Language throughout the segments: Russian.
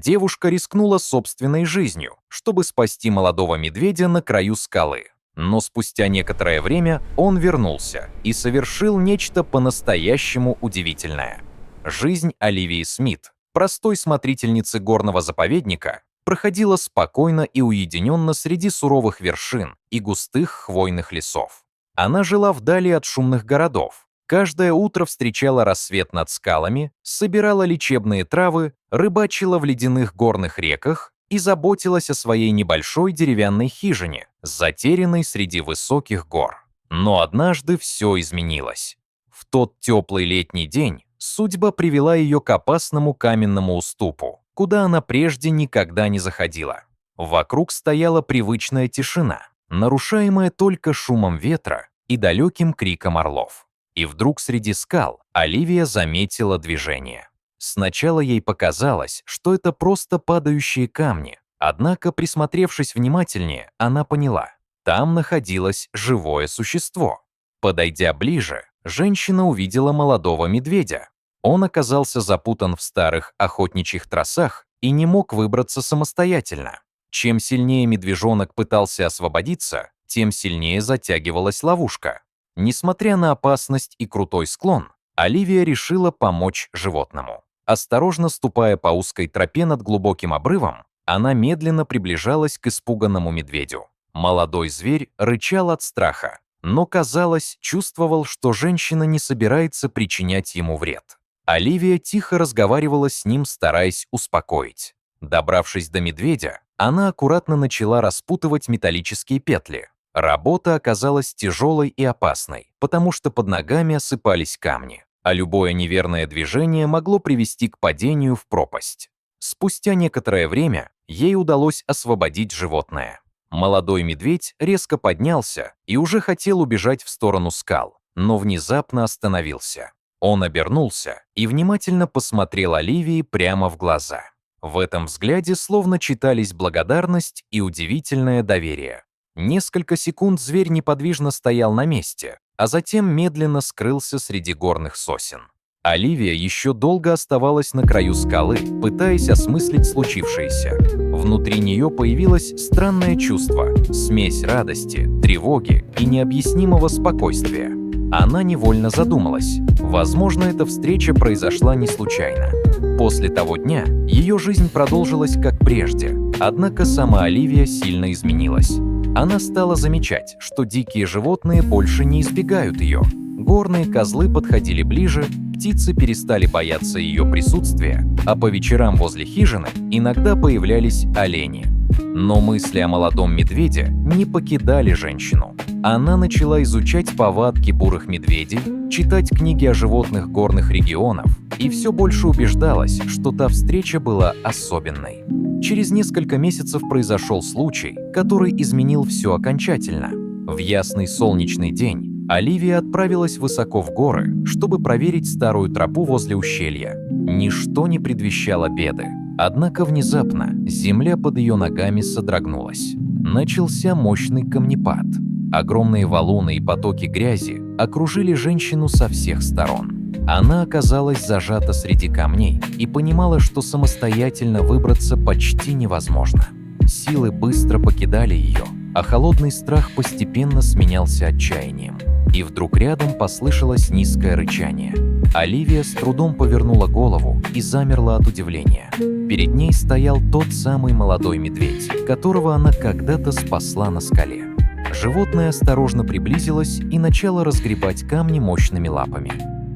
Девушка рискнула собственной жизнью, чтобы спасти молодого медведя на краю скалы. Но спустя некоторое время он вернулся и совершил нечто по-настоящему удивительное. Жизнь Оливии Смит, простой смотрительницы горного заповедника, проходила спокойно и уединенно среди суровых вершин и густых хвойных лесов. Она жила вдали от шумных городов. Каждое утро встречала рассвет над скалами, собирала лечебные травы, рыбачила в ледяных горных реках и заботилась о своей небольшой деревянной хижине, затерянной среди высоких гор. Но однажды все изменилось. В тот теплый летний день судьба привела ее к опасному каменному уступу, куда она прежде никогда не заходила. Вокруг стояла привычная тишина, нарушаемая только шумом ветра и далеким криком орлов. И вдруг среди скал Оливия заметила движение. Сначала ей показалось, что это просто падающие камни, однако, присмотревшись внимательнее, она поняла — там находилось живое существо. Подойдя ближе, женщина увидела молодого медведя. Он оказался запутан в старых охотничьих тросах и не мог выбраться самостоятельно. Чем сильнее медвежонок пытался освободиться, тем сильнее затягивалась ловушка. Несмотря на опасность и крутой склон, Оливия решила помочь животному. Осторожно ступая по узкой тропе над глубоким обрывом, она медленно приближалась к испуганному медведю. Молодой зверь рычал от страха, но, казалось, чувствовал, что женщина не собирается причинять ему вред. Оливия тихо разговаривала с ним, стараясь успокоить. Добравшись до медведя, она аккуратно начала распутывать металлические петли. Работа оказалась тяжелой и опасной, потому что под ногами осыпались камни, а любое неверное движение могло привести к падению в пропасть. Спустя некоторое время ей удалось освободить животное. Молодой медведь резко поднялся и уже хотел убежать в сторону скал, но внезапно остановился. Он обернулся и внимательно посмотрел Оливии прямо в глаза. В этом взгляде словно читались благодарность и удивительное доверие. Несколько секунд зверь неподвижно стоял на месте, а затем медленно скрылся среди горных сосен. Оливия еще долго оставалась на краю скалы, пытаясь осмыслить случившееся. Внутри нее появилось странное чувство, смесь радости, тревоги и необъяснимого спокойствия. Она невольно задумалась, возможно, эта встреча произошла не случайно. После того дня ее жизнь продолжилась как прежде, однако сама Оливия сильно изменилась. Она стала замечать, что дикие животные больше не избегают ее. Горные козлы подходили ближе, птицы перестали бояться ее присутствия, а по вечерам возле хижины иногда появлялись олени. Но мысли о молодом медведе не покидали женщину. Она начала изучать повадки бурых медведей, читать книги о животных горных регионов и все больше убеждалась, что та встреча была особенной. Через несколько месяцев произошел случай, который изменил все окончательно. В ясный солнечный день Оливия отправилась высоко в горы, чтобы проверить старую тропу возле ущелья. Ничто не предвещало беды. Однако внезапно земля под ее ногами содрогнулась. Начался мощный камнепад. Огромные валуны и потоки грязи окружили женщину со всех сторон. Она оказалась зажата среди камней и понимала, что самостоятельно выбраться почти невозможно. Силы быстро покидали ее, а холодный страх постепенно сменялся отчаянием. И вдруг рядом послышалось низкое рычание. Оливия с трудом повернула голову и замерла от удивления. Перед ней стоял тот самый молодой медведь, которого она когда-то спасла на скале. Животное осторожно приблизилось и начало разгребать камни мощными лапами.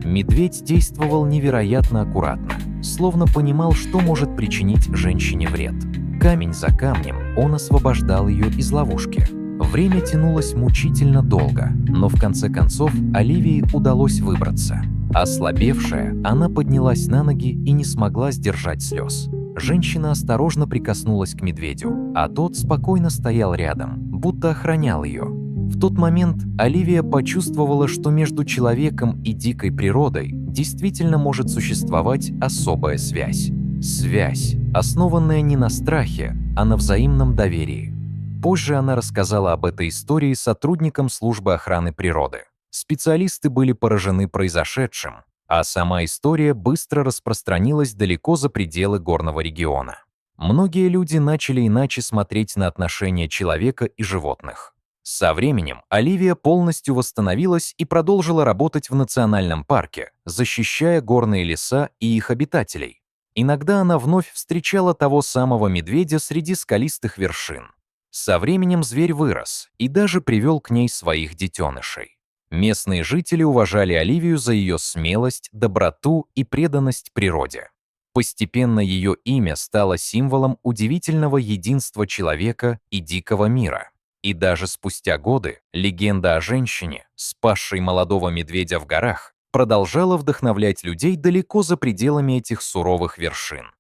Медведь действовал невероятно аккуратно, словно понимал, что может причинить женщине вред. Камень за камнем он освобождал ее из ловушки. Время тянулось мучительно долго, но в конце концов Оливии удалось выбраться. Ослабевшая, она поднялась на ноги и не смогла сдержать слез. Женщина осторожно прикоснулась к медведю, а тот спокойно стоял рядом, будто охранял ее. В тот момент Оливия почувствовала, что между человеком и дикой природой действительно может существовать особая связь. Связь, основанная не на страхе, а на взаимном доверии. Позже она рассказала об этой истории сотрудникам службы охраны природы. Специалисты были поражены произошедшим, а сама история быстро распространилась далеко за пределы горного региона. Многие люди начали иначе смотреть на отношения человека и животных. Со временем Оливия полностью восстановилась и продолжила работать в национальном парке, защищая горные леса и их обитателей. Иногда она вновь встречала того самого медведя среди скалистых вершин. Со временем зверь вырос и даже привел к ней своих детенышей. Местные жители уважали Оливию за ее смелость, доброту и преданность природе. Постепенно ее имя стало символом удивительного единства человека и дикого мира. И даже спустя годы легенда о женщине, спасшей молодого медведя в горах, продолжала вдохновлять людей далеко за пределами этих суровых вершин.